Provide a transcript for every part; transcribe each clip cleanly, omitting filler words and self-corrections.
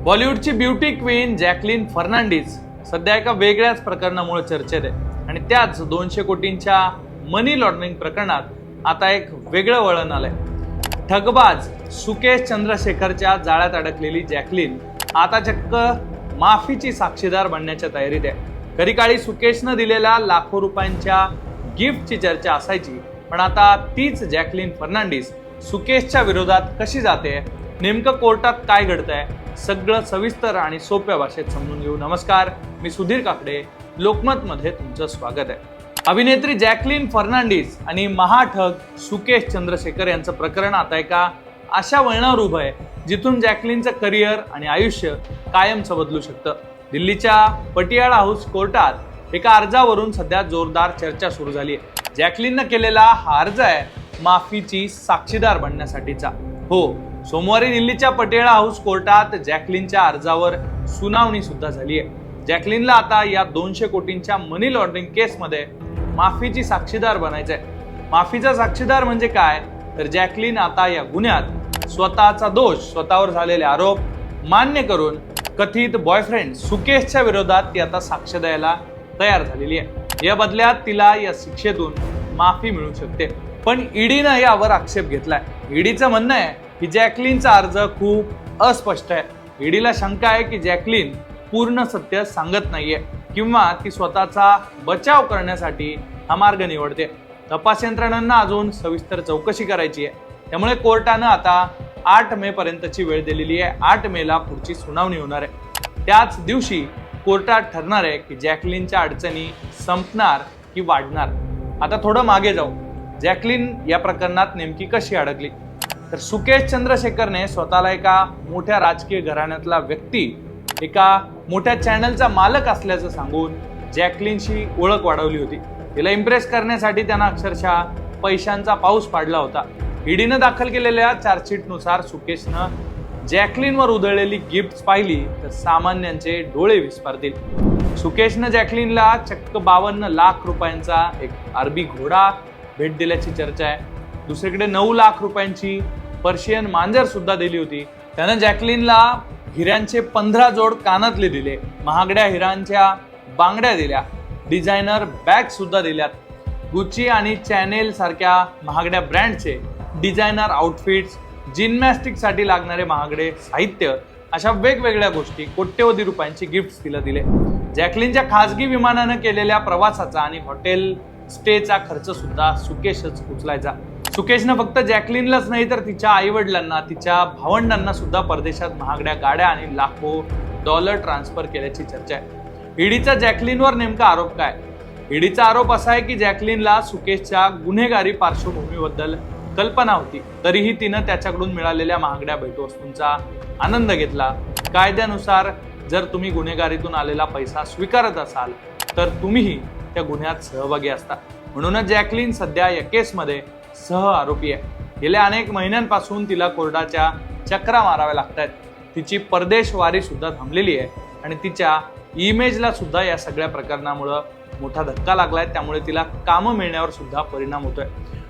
बॉलिवूडची beauty queen Jacqueline Fernandes सध्या एका वेगळ्याच प्रकरणामुळे चर्चेत आहे आणि त्याच 200 कोटींच्या मनी लॉन्ड्रिंग प्रकरणात आता एक वेगळं वळण आलंय। ठगबाज सुकेश चंद्रशेखरच्या जाळ्यात अडकलेली जॅकलीन आता चक्क माफीची साक्षीदार बनण्याच्या तयारीत आहे। खरी काळी सुकेशनं दिलेल्या लाखो रुपयांच्या गिफ्टची चर्चा असायची, पण आता तीच जॅकलीन फर्नांडिस सुकेशच्या विरोधात कशी जाते, नेमकं कोर्टात काय घडतंय, सगळं सविस्तर आणि सोप्या भाषेत समजून घेऊ। नमस्कार, मी सुधीर काकडे, लोकमत मध्ये तुमचं स्वागत आहे। अभिनेत्री जॅकलीन फर्नांडिस आणि महाठग सुकेश चंद्रशेखर यांचं प्रकरण आता एका अशा वळणावर उभं आहे जिथून जॅकलीनचं करिअर आणि आयुष्य कायमचं बदलू शकतं। दिल्लीच्या पटियाला हाऊस कोर्टात एका अर्जावरून सध्या जोरदार चर्चा सुरू झाली आहे। जॅकलीननं केलेला हा अर्ज आहे माफीची साक्षीदार बनण्यासाठीचा। हो, सोमवारी दिल्लीच्या पटियाला हाऊस कोर्टात जॅकलीनच्या अर्जावर सुनावणी सुद्धा झाली आहे। जॅकलीनला आता या 200 कोटींच्या मनी लॉन्ड्रिंग केसमध्ये माफीची साक्षीदार बनायचंय। माफीचा साक्षीदार म्हणजे काय, तर जॅकलीन आता या गुन्ह्यात स्वतःचा दोष, स्वतःवर झालेले आरोप मान्य करून कथित बॉयफ्रेंड सुकेशच्या विरोधात ती आता साक्ष द्यायला तयार झालेली आहे। या बदल्यात तिला या शिक्षेतून माफी मिळू शकते, पण ईडीनं यावर आक्षेप घेतलाय। ईडीचं म्हणणं आहे की जॅकलीनचा अर्ज खूप अस्पष्ट आहे। ईडीला शंका आहे की जॅकलीन पूर्ण सत्य सांगत नाहीये किंवा ती स्वतःचा बचाव करण्यासाठी हा मार्ग निवडते। तपास यंत्रणांना अजून सविस्तर चौकशी करायची आहे, त्यामुळे कोर्टानं आता 8 मे पर्यंतची वेळ दिलेली आहे। 8 मेला पुढची सुनावणी होणार आहे। त्याच दिवशी कोर्टात ठरणार आहे की जॅकलीनच्या अडचणी संपणार की वाढणार। आता थोडं मागे जाऊ, जॅकलीन या प्रकरणात नेमकी कशी अडकली, तर सुकेश चंद्रशेखरने स्वतःला एका मोठ्या राजकीय घराण्यातला व्यक्ती, एका मोठ्या चॅनलचा मालक असल्याचं सांगून जॅकलीनशी ओळख वाढवली होती। तिला इम्प्रेस करण्यासाठी त्यानं अक्षरशः पैशांचा पाऊस पाडला होता। ईडीनं दाखल केलेल्या चार्जशीटनुसार सुकेशनं जॅकलीनवर उधळलेली गिफ्ट पाहिली तर सामान्यांचे डोळे विस्फारतील। सुकेशनं जॅकलीनला चक्क 52 लाख रुपयांचा एक अरबी घोडा भेट दिल्याची चर्चा आहे। दुसरीकडे 9 लाख रुपयांची पर्शियन मांजर सुद्धा दिली होती। त्यानं जॅकलीनला हिऱ्यांचे 15 जोड कानातले दिले, महागड्या हिऱ्यांच्या बांगड्या दिल्या, डिझायनर बॅग सुद्धा दिल्यात, गुची आणि चॅनेल सारख्या महागड्या ब्रँडचे डिझायनर आउटफिट्स, जिम्नॅस्टिक साठी लागणारे महागडे साहित्य, अशा वेगवेगळ्या गोष्टी, कोट्यवधी रुपयांची गिफ्ट तिला दिले। जॅकलीनच्या खासगी विमानानं केलेल्या प्रवासाचा आणि हॉटेल स्टेचा खर्च सुद्धा सुकेशच उचलायचा। सुकेशनं फक्त जॅकलीनलाच नाही तर तिच्या आई वडिलांना, तिच्या भावंडांना सुद्धा परदेशात महागड्या गाड्या आणि लाखो डॉलर ट्रान्सफर केल्याची चर्चा आहे। ईडीचा जॅकलीनवर नेमका आरोप काय? ईडीचा आरोप असा आहे की जॅकलीनला सुकेशच्या गुन्हेगारी पार्श्वभूमीबद्दल कल्पना होती, तरीही तिनं त्याच्याकडून मिळालेल्या महागड्या भेटवस्तूंचा आनंद घेतला। कायद्यानुसार जर तुम्ही गुन्हेगारीतून आलेला पैसा स्वीकारत असाल तर तुम्हीही त्या गुन्ह्यात सहभागी असता। म्हणूनच जॅकलीन सध्या या केसमध्ये सह आरोपी आहे। गेल्या अनेक महिन्यांपासून तिला कोर्टाच्या चक्रा माराव्या लागतात। तिची परदेशवारी सुद्धा थांबलेली आहे आणि तिच्या इमेजला सुद्धा या सगळ्या प्रकरणामुळे मोठा धक्का लागलाय, त्यामुळे तिला कामं मिळण्यावर सुद्धा परिणाम होतोय।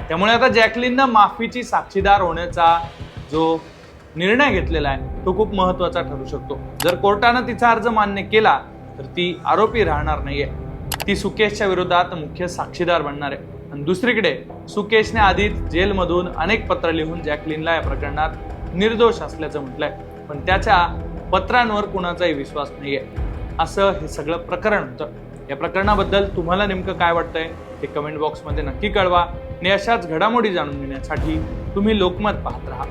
त्यामुळे आता जॅकलीननं माफीची साक्षीदार होण्याचा जो निर्णय घेतलेला आहे तो खूप महत्वाचा ठरू शकतो। जर कोर्टानं तिचा अर्ज मान्य केला तर ती आरोपी राहणार नाहीये, ती सुकेशच्या विरोधात मुख्य साक्षीदार बनणार आहे। आणि दुसरीकडे सुकेशने आधीच जेलमधून अनेक पत्र लिहून जॅकलीनला या प्रकरणात निर्दोष असल्याचं म्हटलंय, पण त्याच्या पत्रांवर कुणाचाही विश्वास नाहीये। असं हे सगळं प्रकरण होतं। या प्रकरणाबद्दल तुम्हाला नेमकं काय वाटतंय ते कमेंट बॉक्समध्ये नक्की कळवा आणि अशाच घडामोडी जाणून घेण्यासाठी तुम्ही लोकमत पाहत राहा।